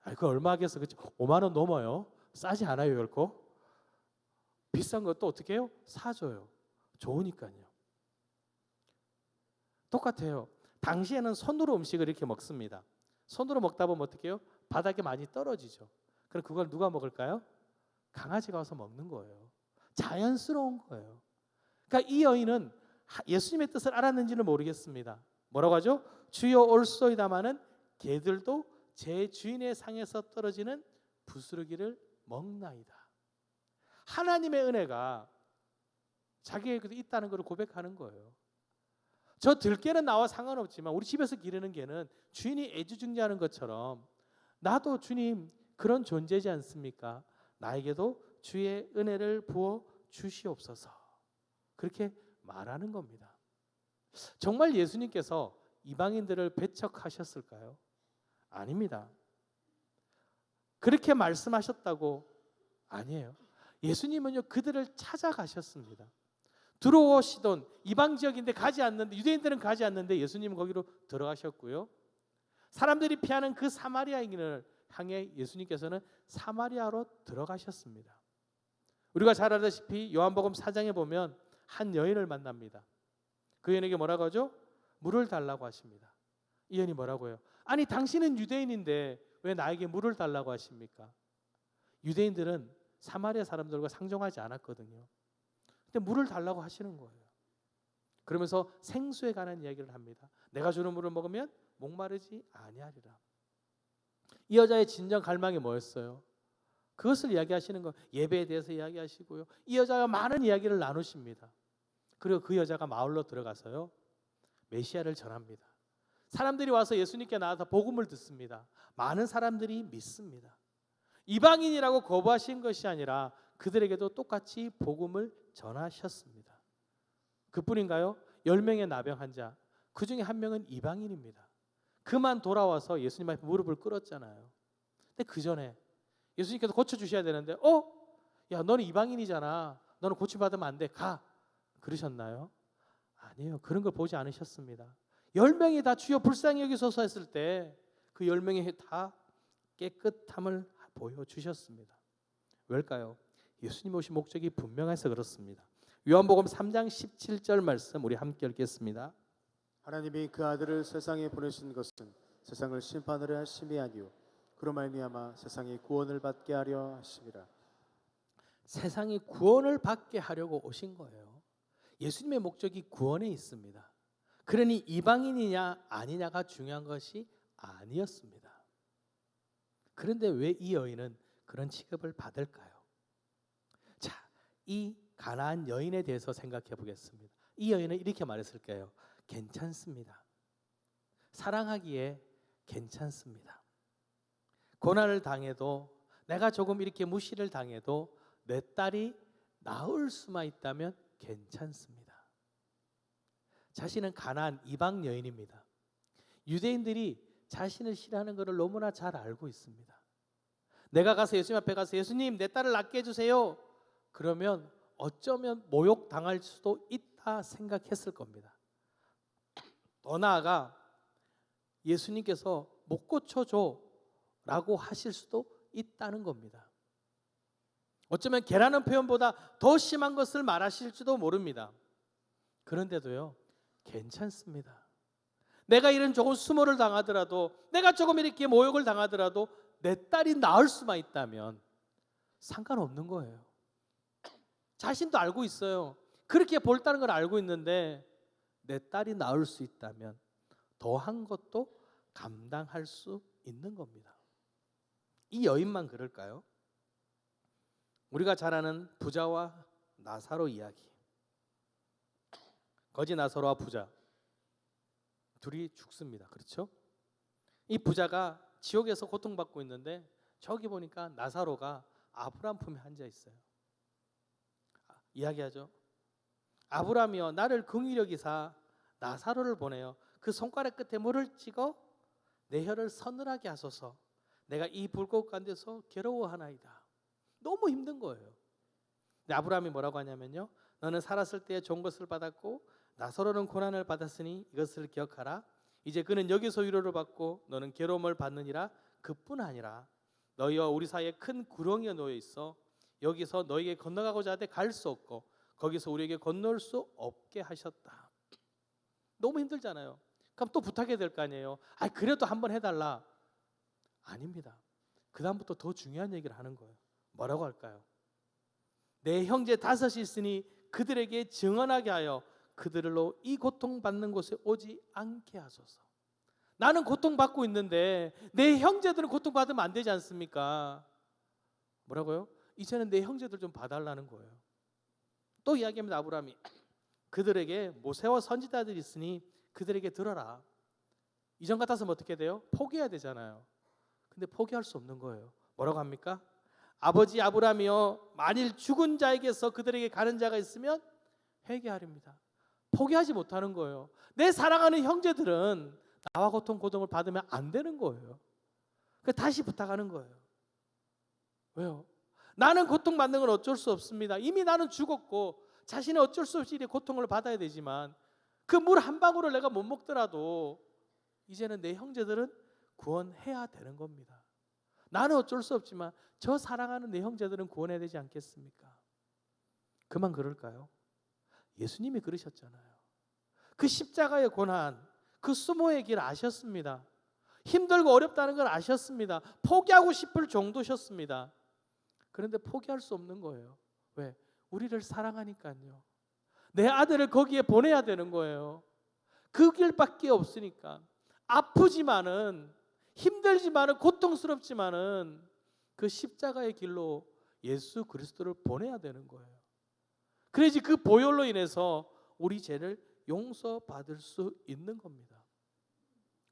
그거 얼마 하겠어? 그렇죠? 5만 원 넘어요. 싸지 않아요, 결코. 비싼 것도 어떻게 해요? 사줘요. 좋으니까요. 똑같아요. 당시에는 손으로 음식을 이렇게 먹습니다. 손으로 먹다 보면 어떻게 해요? 바닥에 많이 떨어지죠. 그럼 그걸 누가 먹을까요? 강아지가 와서 먹는 거예요. 자연스러운 거예요. 그러니까 이 여인은 예수님의 뜻을 알았는지는 모르겠습니다. 뭐라고 하죠? 주여 올소이다마는 개들도 제 주인의 상에서 떨어지는 부스러기를 먹나이다. 하나님의 은혜가 자기에게도 있다는 것을 고백하는 거예요. 저 들개는 나와 상관없지만 우리 집에서 기르는 개는 주인이 애지중지하는 것처럼 나도 주님 그런 존재지 않습니까? 나에게도 주의 은혜를 부어 주시옵소서. 그렇게 말하는 겁니다. 정말 예수님께서 이방인들을 배척하셨을까요? 아닙니다. 그렇게 말씀하셨다고 아니에요. 예수님은요 그들을 찾아가셨습니다. 들어오시던 이방 지역인데 가지 않는데, 유대인들은 가지 않는데 예수님은 거기로 들어가셨고요. 사람들이 피하는 그 사마리아인을 향해 예수님께서는 사마리아로 들어가셨습니다. 우리가 잘 알다시피 요한복음 4장에 보면 한 여인을 만납니다. 그 여인에게 뭐라고 하죠? 물을 달라고 하십니다. 이 여인이 뭐라고 해요? 아니 당신은 유대인인데 왜 나에게 물을 달라고 하십니까? 유대인들은 사마리아 사람들과 상종하지 않았거든요. 근데 물을 달라고 하시는 거예요. 그러면서 생수에 관한 이야기를 합니다. 내가 주는 물을 먹으면 목마르지 아니하리라. 이 여자의 진정 갈망이 뭐였어요? 그것을 이야기하시는 거. 예배에 대해서 이야기하시고요. 이 여자와 많은 이야기를 나누십니다. 그리고 그 여자가 마을로 들어가서요 메시아를 전합니다. 사람들이 와서 예수님께 나와서 복음을 듣습니다. 많은 사람들이 믿습니다. 이방인이라고 거부하신 것이 아니라 그들에게도 똑같이 복음을 전하셨습니다. 그뿐인가요? 10명의 나병 환자, 그 중에 한 명은 이방인입니다. 그만 돌아와서 예수님 앞에 무릎을 꿇었잖아요. 근데 그 전에 예수님께서 고쳐주셔야 되는데 야 너는 이방인이잖아. 너는 고쳐받으면 안 돼. 가. 그러셨나요? 아니에요. 그런 걸 보지 않으셨습니다. 10명이 다 주여 불쌍히 여기소서 했을 때 그 10명이 다 깨끗함을 보여주셨습니다. 왜일까요? 예수님 오신 목적이 분명해서 그렇습니다. 요한복음 3장 17절 말씀 우리 함께 읽겠습니다. 하나님이 그 아들을 세상에 보내신 것은 세상을 심판하려 하심이 아니요 그로 말미암아 세상이 구원을 받게 하려 하심이라. 세상이 구원을 받게 하려고 오신 거예요. 예수님의 목적이 구원에 있습니다. 그러니 이방인이냐 아니냐가 중요한 것이 아니었습니다. 그런데 왜 이 여인은 그런 취급을 받을까요? 자, 이 가나안 여인에 대해서 생각해 보겠습니다. 이 여인은 이렇게 말했을 거예요. 괜찮습니다. 사랑하기에 괜찮습니다. 고난을 당해도, 내가 조금 이렇게 무시를 당해도 내 딸이 나을 수만 있다면 괜찮습니다. 자신은 가나안 이방 여인입니다. 유대인들이 자신을 싫어하는 것을 너무나 잘 알고 있습니다. 내가 가서 예수님 앞에 가서 예수님 내 딸을 낫게 해주세요. 그러면 어쩌면 모욕 당할 수도 있다 생각했을 겁니다. 더 나아가 예수님께서 못 고쳐줘 라고 하실 수도 있다는 겁니다. 어쩌면 개라는 표현보다 더 심한 것을 말하실지도 모릅니다. 그런데도요, 괜찮습니다. 내가 이런 조금 수모를 당하더라도, 내가 조금 이렇게 모욕을 당하더라도 내 딸이 나을 수만 있다면 상관없는 거예요. 자신도 알고 있어요. 그렇게 볼다는 걸 알고 있는데 내 딸이 나을 수 있다면 더한 것도 감당할 수 있는 겁니다. 이 여인만 그럴까요? 우리가 잘 아는 부자와 나사로 이야기. 거지 나사로와 부자 둘이 죽습니다. 그렇죠? 이 부자가 지옥에서 고통받고 있는데 저기 보니까 나사로가 아브라함 품에 앉아 있어요. 이야기하죠. 아브라함이여 나를 긍휼히 여기사 나사로를 보내요. 그 손가락 끝에 물을 찍어 내 혀를 서늘하게 하소서. 내가 이 불꽃 가운데서 괴로워하나이다. 너무 힘든 거예요. 근데 아브라함이 뭐라고 하냐면요, 너는 살았을 때 좋은 것을 받았고 나사로는 고난을 받았으니 이것을 기억하라. 이제 그는 여기서 위로를 받고 너는 괴로움을 받느니라. 그뿐 아니라 너희와 우리 사이에 큰 구렁이가 놓여 있어 여기서 너희에게 건너가고자 하되 갈 수 없고 거기서 우리에게 건널 수 없게 하셨다. 너무 힘들잖아요. 그럼 또 부탁해야 될 거 아니에요. 그래도 한번 해달라. 아닙니다. 그 다음부터 더 중요한 얘기를 하는 거예요. 뭐라고 할까요? 내 형제 5이 있으니 그들에게 증언하게 하여 그들로 이 고통받는 곳에 오지 않게 하소서. 나는 고통받고 있는데 내 형제들은 고통받으면 안 되지 않습니까? 뭐라고요? 이제는 내 형제들 좀 봐달라는 거예요. 또 이야기합니다. 아브라함이 그들에게 모세와 선지자들이 있으니 그들에게 들어라. 이전 같아서는 어떻게 돼요? 포기해야 되잖아요. 근데 포기할 수 없는 거예요. 뭐라고 합니까? 아버지 아브라함이여 만일 죽은 자에게서 그들에게 가는 자가 있으면 회개하렵니다. 포기하지 못하는 거예요. 내 사랑하는 형제들은 나와 고통을 받으면 안 되는 거예요. 다시 부탁하는 거예요. 왜요? 나는 고통받는 건 어쩔 수 없습니다. 이미 나는 죽었고 자신이 어쩔 수 없이 고통을 받아야 되지만 그 물 한 방울을 내가 못 먹더라도 이제는 내 형제들은 구원해야 되는 겁니다. 나는 어쩔 수 없지만 저 사랑하는 내 형제들은 구원해야 되지 않겠습니까? 그만 그럴까요? 예수님이 그러셨잖아요. 그 십자가의 고난, 그 수모의 길 아셨습니다. 힘들고 어렵다는 걸 아셨습니다. 포기하고 싶을 정도셨습니다. 그런데 포기할 수 없는 거예요. 왜? 우리를 사랑하니까요. 내 아들을 거기에 보내야 되는 거예요. 그 길밖에 없으니까. 아프지만은, 힘들지만은, 고통스럽지만은 그 십자가의 길로 예수 그리스도를 보내야 되는 거예요. 그래야지 그 보혈로 인해서 우리 죄를 용서받을 수 있는 겁니다.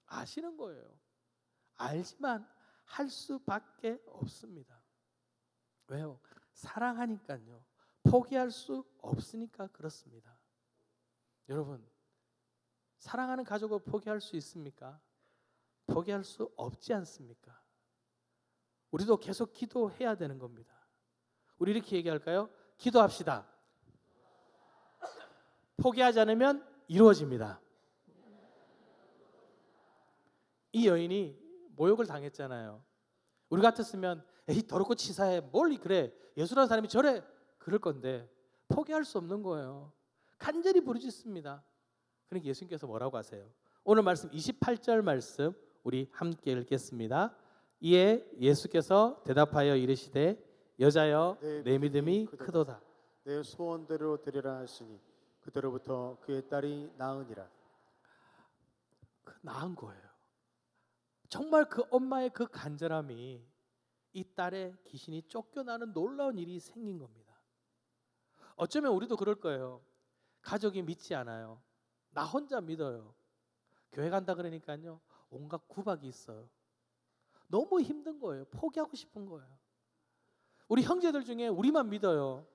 아시는 거예요. 알지만 할 수밖에 없습니다. 왜요? 사랑하니까요. 포기할 수 없으니까 그렇습니다. 여러분, 사랑하는 가족을 포기할 수 있습니까? 포기할 수 없지 않습니까? 우리도 계속 기도해야 되는 겁니다. 우리 이렇게 얘기할까요? 기도합시다. 포기하지 않으면 이루어집니다. 이 여인이 모욕을 당했잖아요. 우리 같았으면 에이 더럽고 치사해, 뭘 그래, 예수라는 사람이 저래, 그럴 건데 포기할 수 없는 거예요. 간절히 부르짖습니다. 그러니까 예수님께서 뭐라고 하세요? 오늘 말씀 28절 말씀 우리 함께 읽겠습니다. 이에 예수께서 대답하여 이르시되 여자여 내 믿음이 크도다. 내 소원대로 되리라 하시니 그때로부터 그의 딸이 나으니라. 나은 거예요. 정말 그 엄마의 그 간절함이 이 딸의 귀신이 쫓겨나는 놀라운 일이 생긴 겁니다. 어쩌면 우리도 그럴 거예요. 가족이 믿지 않아요. 나 혼자 믿어요. 교회 간다 그러니까요. 온갖 구박이 있어요. 너무 힘든 거예요. 포기하고 싶은 거예요. 우리 형제들 중에 우리만 믿어요.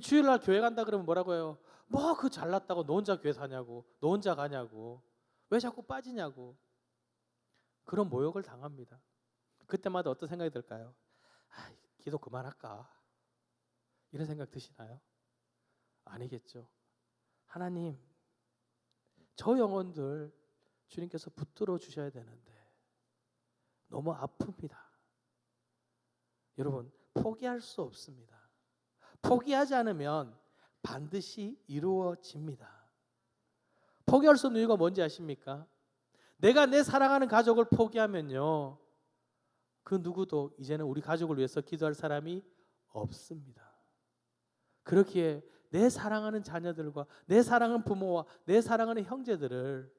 주일날 교회 간다 그러면 뭐라고 해요? 뭐 그 잘났다고 너 혼자 교회 사냐고, 너 혼자 가냐고, 왜 자꾸 빠지냐고. 그런 모욕을 당합니다. 그때마다 어떤 생각이 들까요? 아, 기도 그만할까? 이런 생각 드시나요? 아니겠죠. 하나님, 저 영혼들 주님께서 붙들어 주셔야 되는데 너무 아픕니다. 여러분, 포기할 수 없습니다. 포기하지 않으면 반드시 이루어집니다. 포기할 수 없는 이유가 뭔지 아십니까? 내가 내 사랑하는 가족을 포기하면요, 그 누구도 이제는 우리 가족을 위해서 기도할 사람이 없습니다. 그렇기에 내 사랑하는 자녀들과 내 사랑하는 부모와 내 사랑하는 형제들을,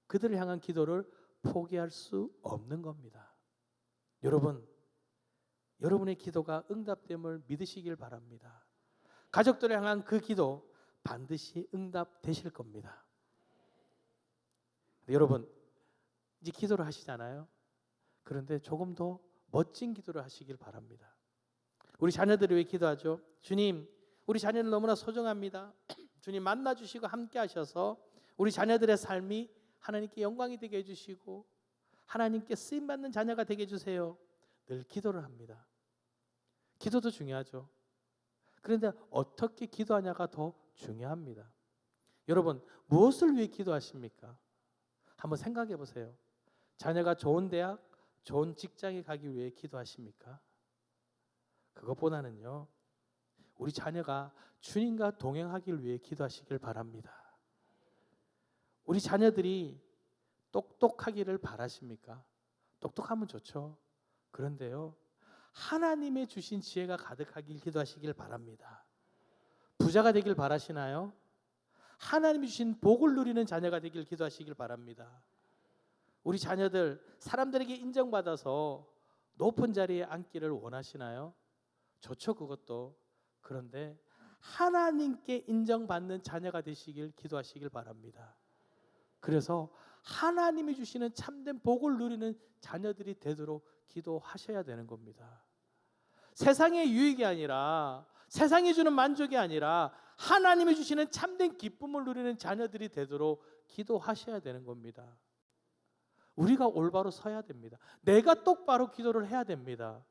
그들을 향한 기도를 포기할 수 없는 겁니다. 여러분, 여러분의 기도가 응답됨을 믿으시길 바랍니다. 가족들을 향한 그 기도 반드시 응답되실 겁니다. 여러분, 이제 기도를 하시잖아요. 그런데 조금 더 멋진 기도를 하시길 바랍니다. 우리 자녀들을 위해 기도하죠. 주님, 우리 자녀는 너무나 소중합니다. 주님 만나 주시고 함께 하셔서 우리 자녀들의 삶이 하나님께 영광이 되게 해주시고 하나님께 쓰임받는 자녀가 되게 해주세요. 늘 기도를 합니다. 기도도 중요하죠. 그런데 어떻게 기도하냐가 더 중요합니다. 여러분, 무엇을 위해 기도하십니까? 한번 생각해 보세요. 자녀가 좋은 대학, 좋은 직장에 가기 위해 기도하십니까? 그것보다는요, 우리 자녀가 주님과 동행하기를 위해 기도하시길 바랍니다. 우리 자녀들이 똑똑하기를 바라십니까? 똑똑하면 좋죠. 그런데요, 하나님의 주신 지혜가 가득하길 기도하시길 바랍니다. 부자가 되길 바라시나요? 하나님이 주신 복을 누리는 자녀가 되길 기도하시길 바랍니다. 우리 자녀들 사람들에게 인정받아서 높은 자리에 앉기를 원하시나요? 좋죠, 그것도. 그런데 하나님께 인정받는 자녀가 되시길 기도하시길 바랍니다. 그래서 하나님이 주시는 참된 복을 누리는 자녀들이 되도록 기도하셔야 되는 겁니다. 세상의 유익이 아니라, 세상이 주는 만족이 아니라 하나님이 주시는 참된 기쁨을 누리는 자녀들이 되도록 기도하셔야 되는 겁니다. 우리가 올바로 서야 됩니다. 내가 똑바로 기도를 해야 됩니다.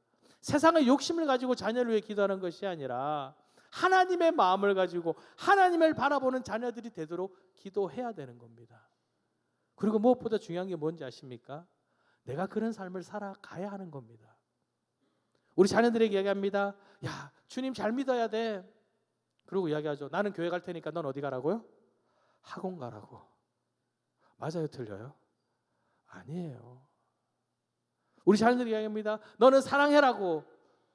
세상의 욕심을 가지고 자녀를 위해 기도하는 것이 아니라 하나님의 마음을 가지고 하나님을 바라보는 자녀들이 되도록 기도해야 되는 겁니다. 그리고 무엇보다 중요한 게 뭔지 아십니까? 내가 그런 삶을 살아가야 하는 겁니다. 우리 자녀들에게 이야기합니다. 야, 주님 잘 믿어야 돼. 그리고 이야기하죠. 나는 교회 갈 테니까 넌 어디 가라고요? 학원 가라고. 맞아요, 틀려요? 아니에요. 우리 자녀들이 이야기합니다. 너는 사랑해라고.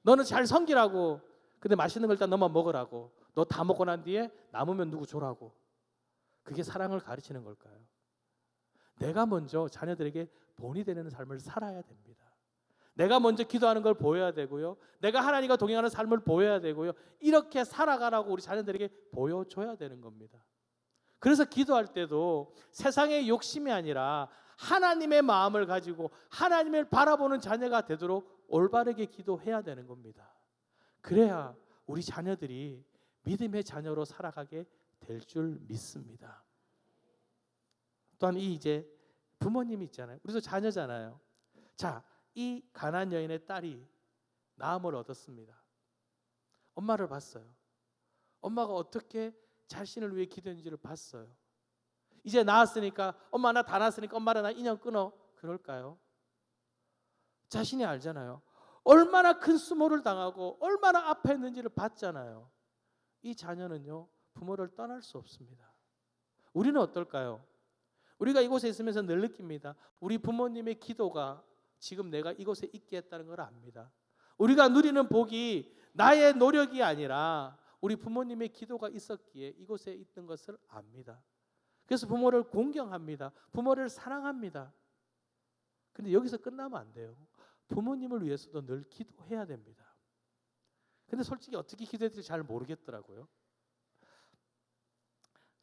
너는 잘 섬기라고. 근데 맛있는 걸 일단 너만 먹으라고. 너 다 먹고 난 뒤에 남으면 누구 줘라고. 그게 사랑을 가르치는 걸까요? 내가 먼저 자녀들에게 본이 되는 삶을 살아야 됩니다. 내가 먼저 기도하는 걸 보여야 되고요. 내가 하나님과 동행하는 삶을 보여야 되고요. 이렇게 살아가라고 우리 자녀들에게 보여줘야 되는 겁니다. 그래서 기도할 때도 세상의 욕심이 아니라 하나님의 마음을 가지고 하나님을 바라보는 자녀가 되도록 올바르게 기도해야 되는 겁니다. 그래야 우리 자녀들이 믿음의 자녀로 살아가게 될 줄 믿습니다. 또한 이제 부모님이 있잖아요. 우리도 자녀잖아요. 자, 이 가나안 여인의 딸이 나음을 얻었습니다. 엄마를 봤어요. 엄마가 어떻게 자신을 위해 기도했는지를 봤어요. 이제 낳았으니까, 엄마 나 다 낳았으니까 엄마랑 나 인연 끊어. 그럴까요? 자신이 알잖아요. 얼마나 큰 수모를 당하고 얼마나 아파했는지를 봤잖아요. 이 자녀는요, 부모를 떠날 수 없습니다. 우리는 어떨까요? 우리가 이곳에 있으면서 늘 느낍니다. 우리 부모님의 기도가 지금 내가 이곳에 있게 했다는 걸 압니다. 우리가 누리는 복이 나의 노력이 아니라 우리 부모님의 기도가 있었기에 이곳에 있는 것을 압니다. 그래서 부모를 공경합니다. 부모를 사랑합니다. 근데 여기서 끝나면 안 돼요. 부모님을 위해서도 늘 기도해야 됩니다. 근데 솔직히 어떻게 기도해야 될지 잘 모르겠더라고요.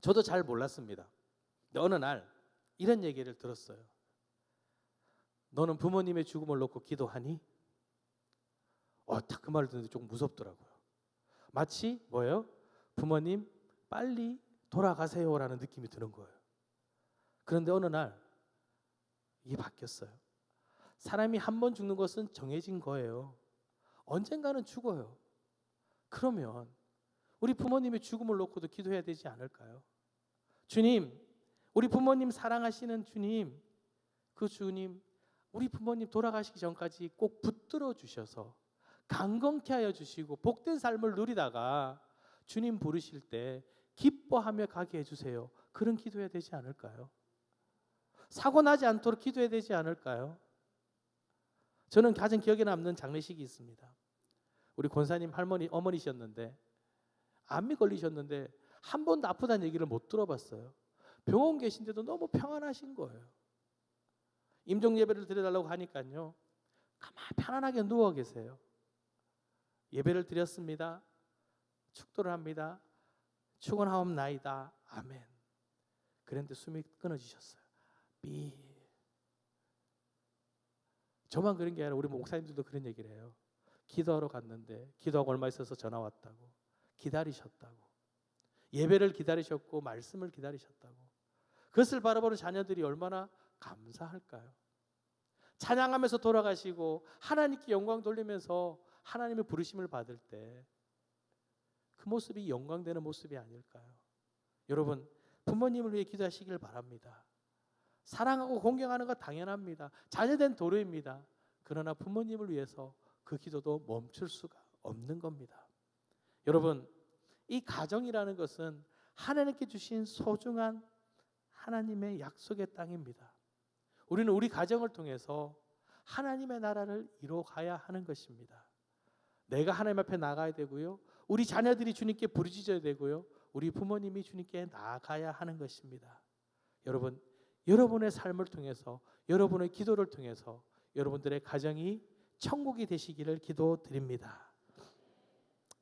저도 잘 몰랐습니다. 근데 어느 날 이런 얘기를 들었어요. 너는 부모님의 죽음을 놓고 기도하니? 딱 그 말을 듣는데 조금 무섭더라고요. 마치 뭐예요? 부모님 빨리 돌아가세요라는 느낌이 드는 거예요. 그런데 어느 날 이게 바뀌었어요. 사람이 한 번 죽는 것은 정해진 거예요. 언젠가는 죽어요. 그러면 우리 부모님의 죽음을 놓고도 기도해야 되지 않을까요? 주님, 우리 부모님 사랑하시는 주님, 그 주님 우리 부모님 돌아가시기 전까지 꼭 붙들어 주셔서 강건케 하여 주시고 복된 삶을 누리다가 주님 부르실 때 기뻐하며 가게 해주세요. 그런 기도해야 되지 않을까요? 사고 나지 않도록 기도해야 되지 않을까요? 저는 가장 기억에 남는 장례식이 있습니다. 우리 권사님 할머니 어머니셨는데 암이 걸리셨는데 한 번도 아프다는 얘기를 못 들어봤어요. 병원 계신데도 너무 평안하신 거예요. 임종 예배를 드려달라고 하니까요, 가만히 편안하게 누워 계세요. 예배를 드렸습니다. 축도를 합니다. 축원하옵나이다. 아멘. 그런데 숨이 끊어지셨어요. 삐. 저만 그런 게 아니라 우리 목사님들도 그런 얘기를 해요. 기도하러 갔는데 기도하고 얼마 있어서 전화 왔다고, 기다리셨다고, 예배를 기다리셨고 말씀을 기다리셨다고. 그것을 바라보는 자녀들이 얼마나 감사할까요? 찬양하면서 돌아가시고 하나님께 영광 돌리면서 하나님의 부르심을 받을 때 그 모습이 영광되는 모습이 아닐까요? 여러분, 부모님을 위해 기도하시길 바랍니다. 사랑하고 공경하는 것 당연합니다. 자녀된 도리입니다. 그러나 부모님을 위해서 그 기도도 멈출 수가 없는 겁니다. 여러분, 이 가정이라는 것은 하나님께 주신 소중한 하나님의 약속의 땅입니다. 우리는 우리 가정을 통해서 하나님의 나라를 이루어가야 하는 것입니다. 내가 하나님 앞에 나가야 되고요, 우리 자녀들이 주님께 부르짖어야 되고요, 우리 부모님이 주님께 나아가야 하는 것입니다. 여러분, 여러분의 삶을 통해서, 여러분의 기도를 통해서 여러분들의 가정이 천국이 되시기를 기도드립니다.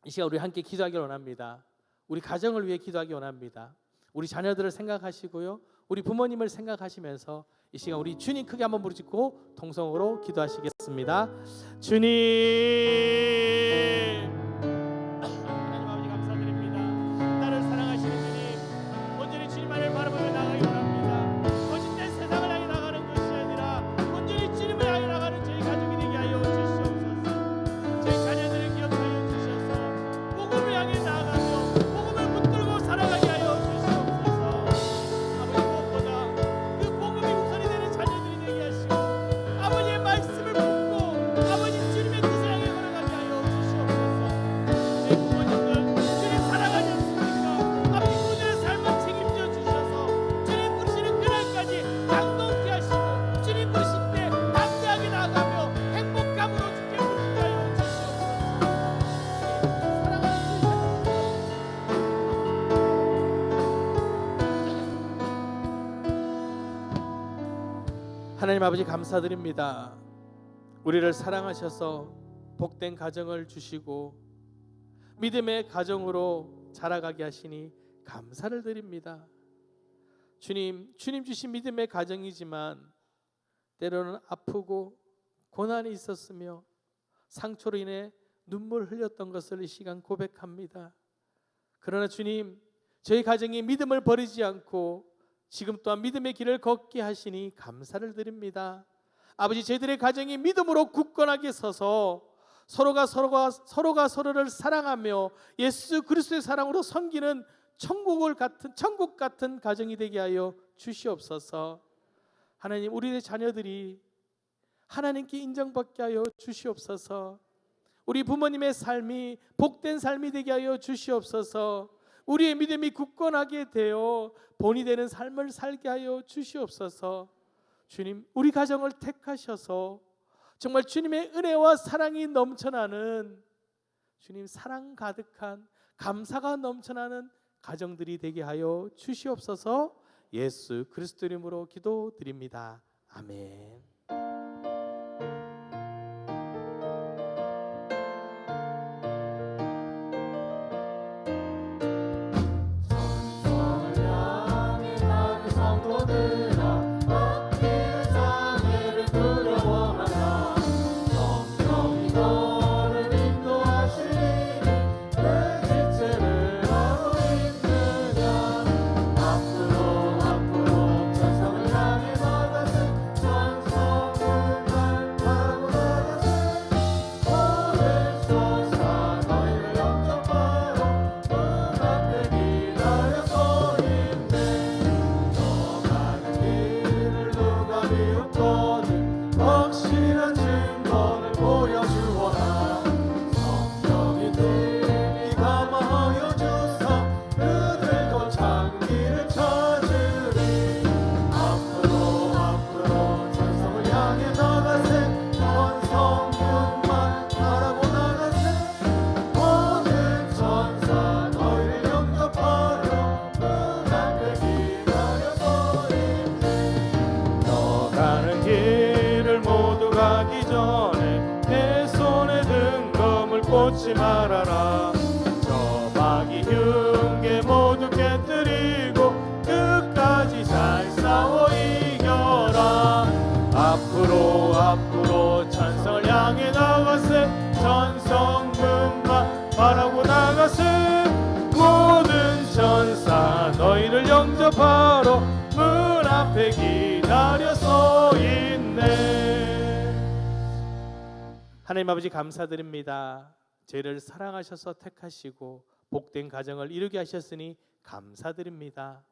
이 시간 우리 함께 기도하기 원합니다. 우리 가정을 위해 기도하기 원합니다. 우리 자녀들을 생각하시고요, 우리 부모님을 생각하시면서 이 시간 우리 주님 크게 한번 부르짖고 통성으로 기도하시겠습니다. 주님, 하나님 아버지 감사드립니다. 나를 사랑하시는 주님, 온전히 주님만을 바라보며 나가기 원합니다. 거짓된 세상을 향해 나가는 것이 아니라 온전히 주님을 향해 나가는 저희 가족이 되게 하여 주시옵소서. 저희 자녀들을 기억하여 주셔서 복음을 향해 나아가며 복음을 붙들고 살아가게 하여 주시옵소서. 아버지, 무엇보다 그 복음이 우선이 되는 자녀들이 되게 하시고 아버지의 말씀을 붙고 아버지 주님의 뜻을 향해 걸어가게 하여 주시옵소서. 저희 부모님들 주님 사랑하지 않습니까? 아버지, 그들의 삶을 책임져 주셔서 주님 부르시는 그날까지 강동케 하시고 주님 부르실 때 담대하게 나아가며 행복감으로 주께 부르게 하여 주시옵소서. 사랑하는 하나님 아버지 감사드립니다. 우리를 사랑하셔서 복된 가정을 주시고 믿음의 가정으로 자라가게 하시니 감사를 드립니다. 주님 주신 믿음의 가정이지만 때로는 아프고 고난이 있었으며 상처로 인해 눈물 흘렸던 것을 이 시간 고백합니다. 그러나 주님, 저희 가정이 믿음을 버리지 않고 지금 또한 믿음의 길을 걷게 하시니 감사를 드립니다. 아버지, 저희들의 가정이 믿음으로 굳건하게 서서 서로가 서로를 사랑하며 예수 그리스도의 사랑으로 섬기는 천국 같은 가정이 되게 하여 주시옵소서. 하나님, 우리의 자녀들이 하나님께 인정받게 하여 주시옵소서. 우리 부모님의 삶이 복된 삶이 되게 하여 주시옵소서. 우리의 믿음이 굳건하게 되어 본이 되는 삶을 살게 하여 주시옵소서. 주님, 우리 가정을 택하셔서 정말 주님의 은혜와 사랑이 넘쳐나는, 주님 사랑 가득한, 감사가 넘쳐나는 가정들이 되게 하여 주시옵소서. 예수 그리스도 이름으로 기도드립니다. 아멘. 성을 나가세 전성문만 바라고 나가세 모든 천사 너희를 영접하러 문 앞에 기다려서리 너 가는 길을 모두 가기 전에 내 손에 든 검을 꽂지 말아라 저 마귀 흉계 모두 깨뜨리고 끝까지 잘 싸워 이겨라 앞으로 찬성을 향해 나가세 전성문만 바라고 나가세 모든 천사 너희를 영접하러 문 앞에 기다려 서 있네. 하나님 아버지 감사드립니다. 저희를 사랑하셔서 택하시고 복된 가정을 이루게 하셨으니 감사드립니다.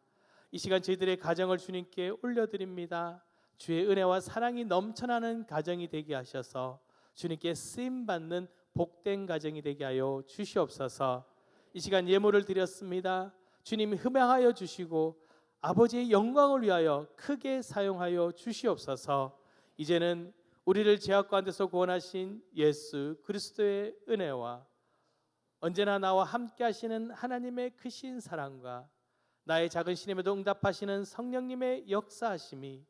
이 시간 저희들의 가정을 주님께 올려드립니다. 주의 은혜와 사랑이 넘쳐나는 가정이 되게 하셔서 주님께 쓰임받는 복된 가정이 되게 하여 주시옵소서. 이 시간 예물을 드렸습니다. 주님이 흠양하여 주시고 아버지의 영광을 위하여 크게 사용하여 주시옵소서. 이제는 우리를 죄악 가운데서 구원하신 예수 그리스도의 은혜와 언제나 나와 함께 하시는 하나님의 크신 사랑과 나의 작은 신임에도 응답하시는 성령님의 역사하심이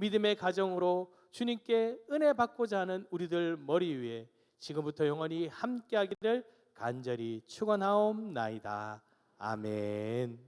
믿음의 가정으로 주님께 은혜 받고자 하는 우리들 머리 위에 지금부터 영원히 함께 하기를 간절히 축원하옵나이다. 아멘.